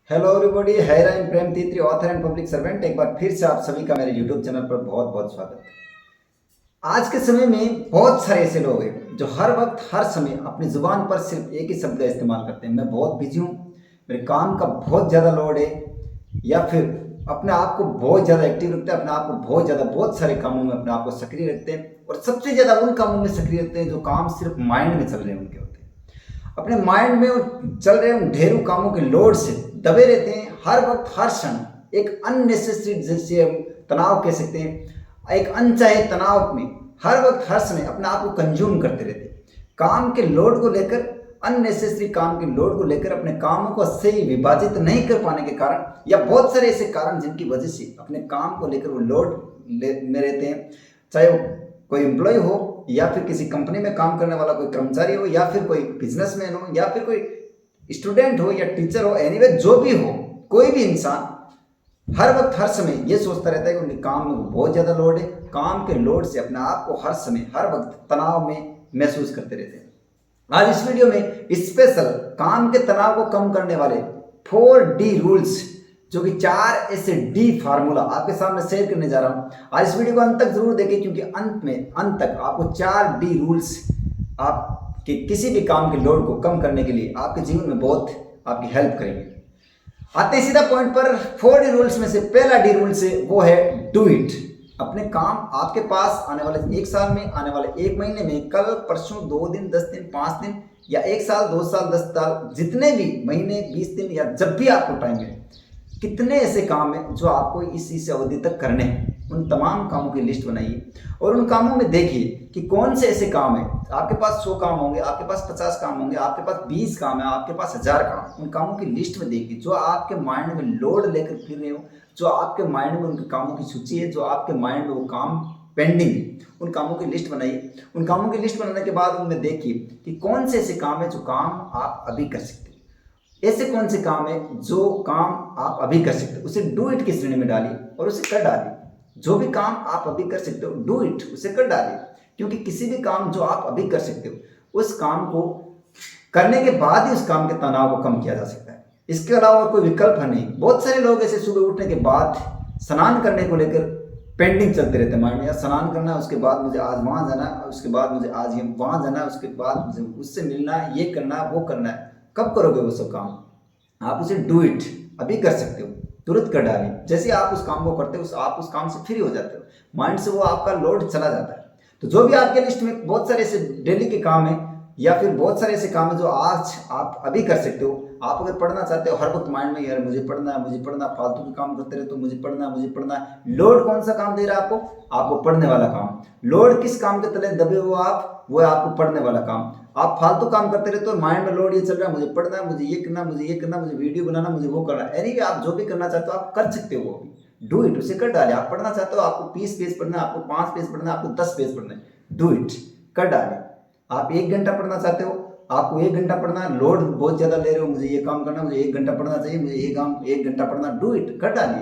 Hello everybody, है राइम प्रेम तीत्री, ऑथर एंड पब्लिक सर्वेंट। एक बार फिर से आप सभी का मेरे यूट्यूब चैनल पर बहुत बहुत स्वागत है। आज के समय में बहुत सारे ऐसे लोग हैं जो हर वक्त हर समय अपनी जुबान पर सिर्फ एक ही शब्द का इस्तेमाल करते हैं। मैं बहुत बिजी हूँ, मेरे काम का बहुत ज़्यादा लोड है, या फिर अपने आप को बहुत ज़्यादा एक्टिव रखते हैं, अपने आप को बहुत सारे कामों में अपने आप को सक्रिय रखते हैं। और सबसे ज़्यादा उन कामों में सक्रिय रखते हैं जो काम सिर्फ माइंड में चल रहे हैं उनके होते हैं। अपने माइंड में चल रहे उन ढेरों कामों के लोड से दबे रहते हैं। हर वक्त हर क्षण एक अननेसेसरी, जैसे हम तनाव कह सकते हैं, एक अनचाहे तनाव में हर वक्त हर समय अपने आप को कंज्यूम करते रहते हैं। काम के लोड को लेकर, अननेसेसरी काम के लोड को लेकर अपने कामों को सही विभाजित नहीं कर पाने के कारण, या बहुत सारे ऐसे कारण जिनकी वजह से अपने काम को लेकर वो लोड में रहते हैं। चाहे वो कोई एम्प्लॉय हो, या फिर किसी कंपनी में काम करने वाला कोई कर्मचारी हो, या फिर कोई बिजनेसमैन हो, या फिर कोई स्टूडेंट हो या टीचर हो, एनीवे जो भी हो, कोई भी इंसान हर वक्त हर समय ये सोचता रहता है कि उनके काम में बहुत ज़्यादा लोड है। काम के लोड से अपने आप को हर समय हर वक्त तनाव में महसूस करते रहते हैं। आज इस वीडियो में स्पेशल काम के तनाव को कम करने वाले 4D रूल्स, जो कि 4 ऐसे डी फार्मूला आपके सामने शेयर करने जा रहा हूं। आज इस वीडियो को अंत तक जरूर देखें, क्योंकि अंत तक आपको 4D रूल्स आपके किसी भी काम के लोड को कम करने के लिए आपके जीवन में बहुत आपकी हेल्प करेंगे। आते हैं सीधा पॉइंट पर। 4D रूल्स में से पहला डी रूल्स है, वो है डू इट। अपने काम आपके पास आने वाले 1 साल में, आने वाले 1 महीने में, कल परसों, 2 दिन, 10 दिन, 5 दिन, या 1 साल, 2 साल, 10 साल, जितने भी महीने, 20 दिन, या जब भी आपको टाइम मिले, कितने ऐसे काम हैं जो आपको इस अवधि तक करने हैं। उन तमाम कामों की लिस्ट बनाइए और उन कामों में देखिए कि कौन से ऐसे काम हैं। आपके पास 100 काम होंगे, आपके पास 50 काम होंगे, आपके पास 20 काम है, आपके पास 1000 काम। उन कामों की लिस्ट में देखिए जो आपके माइंड में लोड लेकर फिर रहे हो, जो आपके माइंड में उनके कामों की सूची है, जो आपके माइंड में वो काम पेंडिंग है। उन कामों की लिस्ट बनाइए। उन कामों की लिस्ट बनाने के बाद उनमें देखिए कि कौन से ऐसे काम है जो काम आप अभी कर सकते हैं। ऐसे कौन से काम है जो काम आप अभी कर सकते हो, उसे डू इट की श्रेणी में डालिए और उसे कर डालिए। जो भी काम आप अभी कर सकते हो, डू इट, उसे कर डालिए। क्योंकि किसी भी काम जो आप अभी कर सकते हो, उस काम को करने के बाद ही उस काम के तनाव को कम किया जा सकता है। इसके अलावा और कोई विकल्प है नहीं। बहुत सारे लोग ऐसे सुबह उठने के बाद स्नान करने को लेकर पेंडिंग चलते रहते हैं माइंड में। यार स्नान करना है, उसके बाद मुझे आज वहाँ जाना है, उसके बाद मुझे आज ये वहाँ जाना है, उसके बाद मुझे उससे मिलना है, ये करना है, वो करना है। कब करोगे वो सब काम? आप उसे डू इट अभी कर सकते हो, तुरंत कर डालिए। जैसे आप उस काम को करते हो, आप उस काम से फ्री हो जाते हो, माइंड से वो आपका लोड चला जाता है। तो जो भी आपके लिस्ट में बहुत सारे ऐसे डेली के काम है, या फिर बहुत सारे ऐसे काम है जो आज आप अभी कर सकते हो। आप अगर पढ़ना चाहते हो, हर वक्त माइंड में यार मुझे पढ़ना है, मुझे पढ़ना, फालतू के काम करते रहे तो मुझे पढ़ना है, मुझे पढ़ना है। लोड कौन सा काम दे रहा है आपको? आपको पढ़ने वाला काम। लोड किस काम के तले दबे हो आप? वो है आपको पढ़ने वाला काम। आप फालतू काम करते रहते हो, माइंड में लोड ये चल रहा है, मुझे पढ़ना है, मुझे ये करना, मुझे ये करना, मुझे वीडियो बनाना, मुझे वो करना है। एनीवे आप जो भी करना चाहते हो आप कर सकते हो, वो भी डू इट, उसे कर डाले। आप पढ़ना चाहते हो, आपको 20 पेज पढ़ना है, आपको 5 पेज पढ़ना है, आपको 10 पेज पढ़ना है, डू इट, कर डाले। आप 1 घंटा पढ़ना चाहते हो, आपको 1 घंटा पढ़ना है, लोड बहुत ज्यादा ले रहे हो, मुझे ये काम करना, मुझे 1 घंटा पढ़ना चाहिए, मुझे ये काम 1 घंटा पढ़ना, डू इट, कर डालिए।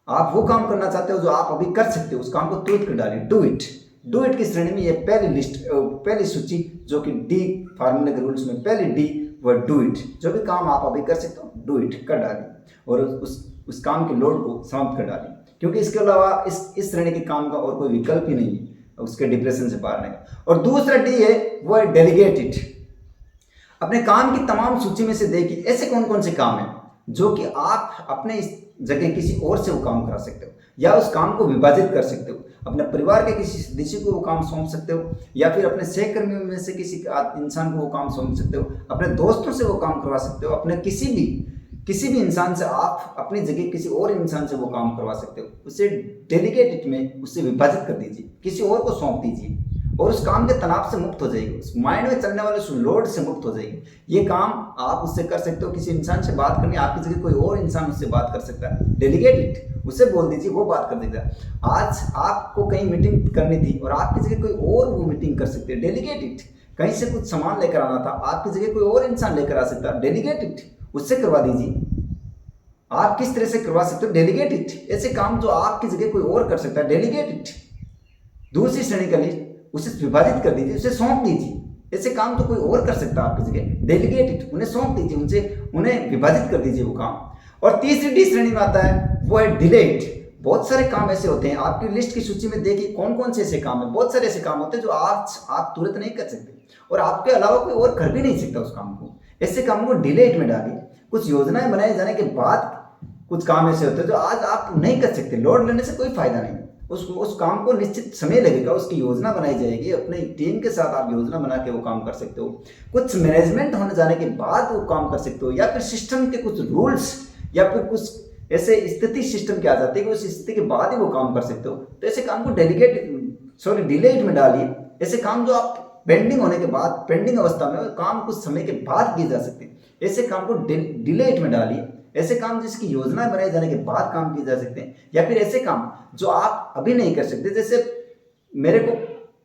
आप वो काम करना चाहते हो जो आप अभी कर सकते हो, उस काम को तुरंत कर डालिए, डू इट। डू इट की श्रेणी में ये पहली लिस्ट, पहली सूची, जो कि डी फार्मूले के रूल्स में पहली डी, वो डू इट। जो भी काम आप अभी कर सकते हो, डू इट, कर डालिए और उस काम के लोड को समाप्त कर डालिए। क्योंकि इसके अलावा इस श्रेणी के काम का और कोई विकल्प ही नहीं है उसके डिप्रेशन से बाहर आने का। और दूसरा डी है, वो है डेलीगेट इट। अपने काम की तमाम सूची में से देखिए ऐसे कौन कौन से काम हैं जो कि आप अपने इस जगह किसी और से वो काम करा सकते हो, या उस काम को विभाजित कर सकते हो। अपने परिवार के किसी सदस्य को वो काम सौंप सकते हो, या फिर अपने सहकर्मियों में से किसी इंसान को वो काम सौंप सकते हो, अपने दोस्तों से वो काम करवा सकते हो, अपने किसी भी इंसान से आप अपनी जगह किसी और इंसान से वो काम करवा सकते हो। उसे डेलीगेट इट में उससे विभाजित कर दीजिए, किसी और को सौंप दीजिए और उस काम के तनाव से मुक्त हो जाएगी, उस माइंड में चलने वाले उस लोड से मुक्त हो जाएगी। ये काम आप उससे कर सकते हो। किसी इंसान से बात करनी, आपकी जगह कोई और इंसान उससे बात कर सकता है, डेलीगेट इट, उसे बोल दीजिए, वो बात कर देगा। आज आपको कहीं मीटिंग करनी थी और आपकी जगह कोई और वो मीटिंग कर सकते हैं, डेलीगेट इट। कहीं से कुछ सामान लेकर आना था, आपकी जगह कोई और इंसान लेकर आ सकता है, डेलीगेट इट, उससे करवा दीजिए। आप किस तरह से करवा सकते हो, डेलीगेट इट। ऐसे काम जो आपकी जगह कोई और कर सकता है, डेलीगेट इट। दूसरी श्रेणी का लिस्ट, उसे विभाजित कर दीजिए, उसे सौंप दीजिए। ऐसे काम तो कोई और कर सकता है आपकी जगह। डेलीगेट इट, उन्हें सौंप दीजिए, उन्हें विभाजित कर दीजिए वो काम। और तीसरी डी श्रेणी में आता है वो है डिलेट। बहुत सारे काम ऐसे होते हैं, आपकी लिस्ट की सूची में देखिए कौन कौन से ऐसे काम है। बहुत सारे ऐसे काम होते हैं जो आज आप तुरंत नहीं कर सकते और आपके अलावा कोई और कर भी नहीं सकता उस काम को। ऐसे कामों को डिलेट में डालिए। कुछ योजनाएं बनाए जाने के बाद कुछ काम ऐसे होते हैं जो आज आप नहीं कर सकते। लोड लेने से कोई फायदा नहीं। उस काम को निश्चित समय लगेगा, उसकी योजना बनाई जाएगी, अपने टीम के साथ आप योजना बना के वो काम कर सकते हो। कुछ मैनेजमेंट होने जाने के बाद वो काम कर सकते हो, या फिर सिस्टम के कुछ रूल्स या फिर कुछ ऐसे स्थिति सिस्टम के आ जाती है कि उस स्थिति के बाद ही वो काम कर सकते हो। तो ऐसे काम को डिलेट में डालिए। ऐसे काम जो आप पेंडिंग होने के बाद, पेंडिंग अवस्था में काम कुछ समय के बाद किए जा सकते हैं, ऐसे काम को डिलेट में डालिए। ऐसे काम जिसकी योजना बनाए जाने के बाद काम किए जा सकते हैं, या फिर ऐसे काम जो आप अभी नहीं कर सकते। जैसे मेरे को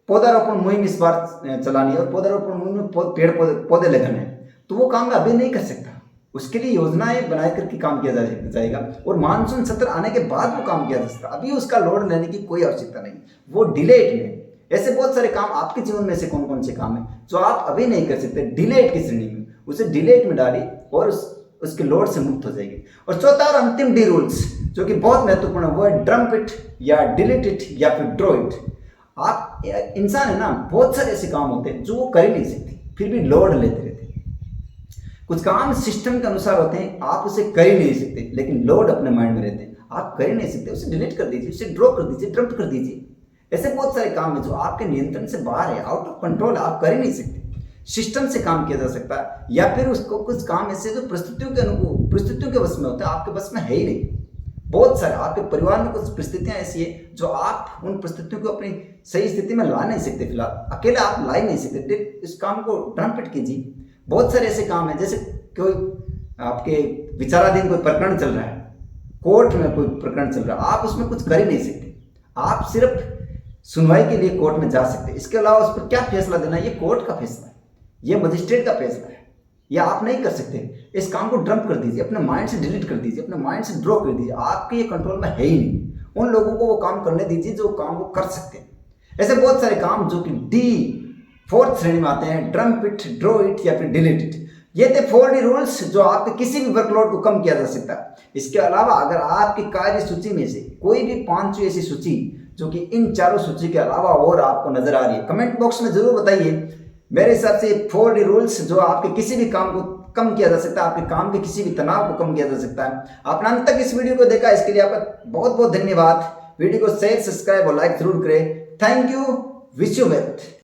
पौधारोपण मुहिम इस बार चलानी है और पौधारोपण मुहिम में पेड़ पौधे लगाने हैं, तो वो काम मैं अभी नहीं कर सकता। उसके लिए योजनाएं बनाए करके काम किया जाएगा और मानसून सत्र आने के बाद वो काम किया जा सकता। अभी उसका लोड लेने की कोई आवश्यकता नहीं, वो डिलेट में। ऐसे बहुत सारे काम आपके जीवन में से कौन कौन से काम है जो आप अभी नहीं कर सकते, डिलेट की श्रेणी में, उसे डिलेट में डालिए और उसके लोड से मुक्त हो जाएगी। और चौथा और अंतिम डी रूल्स जो कि बहुत महत्वपूर्ण है वो है डंप इट या डिलीट इट या फिर ड्रॉ इट। आप इंसान है ना, बहुत सारे ऐसे काम होते हैं जो वो कर ही नहीं सकते, फिर भी लोड लेते रहते हैं। कुछ काम सिस्टम के अनुसार होते हैं, आप उसे कर ही नहीं सकते, लेकिन लोड अपने माइंड में रहते हैं, आप कर ही नहीं सकते। उसे डिलीट कर दीजिए, उसे ड्रॉ कर दीजिए, डंप कर दीजिए। ऐसे बहुत सारे काम है जो आपके नियंत्रण से बाहर है, आउट ऑफ कंट्रोल, आप कर ही नहीं सकते। सिस्टम से काम किया जा सकता है, या फिर उसको कुछ काम ऐसे जो परिस्थितियों के वश में होते हैं, आपके वश में है ही नहीं। बहुत सारे आपके परिवार में कुछ परिस्थितियां ऐसी है जो आप उन परिस्थितियों को अपनी सही स्थिति में ला नहीं सकते, फिलहाल अकेले आप ला ही नहीं सकते। इस काम को डंप इट कीजिए। बहुत सारे ऐसे काम है, जैसे कोई आपके विचाराधीन कोई प्रकरण चल रहा है, कोर्ट में कोई प्रकरण चल रहा है, आप उसमें कुछ कर ही नहीं सकते। आप सिर्फ सुनवाई के लिए कोर्ट में जा सकते हैं, इसके अलावा उस पर क्या फैसला देना है ये कोर्ट का फैसला है, ये मजिस्ट्रेट का फैसला है, ये आप नहीं कर सकते। इस काम को डंप कर दीजिए, अपने माइंड से डिलीट कर दीजिए, अपने माइंड से ड्रॉ कर दीजिए। आपके ये कंट्रोल में है ही नहीं। उन लोगों को वो काम करने दीजिए जो काम वो कर सकते हैं। ऐसे बहुत सारे काम जो कि फोर्थ श्रेणी में आते हैं, डंप इट, ड्रॉ इट या फिर डिलीट इट। ये थे 4D रूल्स जो आपके किसी भी वर्कलोड को कम किया जा सकता है। इसके अलावा अगर आपकी कार्य सूची में से कोई भी 5 ऐसी सूची जो कि इन चारों सूची के अलावा और आपको नजर आ रही है, कमेंट बॉक्स में जरूर बताइए। मेरे हिसाब से 4D रूल्स जो आपके किसी भी काम को कम किया जा सकता है, आपके काम के किसी भी तनाव को कम किया जा सकता है। आपने अंत तक इस वीडियो को देखा, इसके लिए आपका बहुत बहुत धन्यवाद। वीडियो को शेयर, सब्सक्राइब और लाइक जरूर करें। Thank you, wish you well.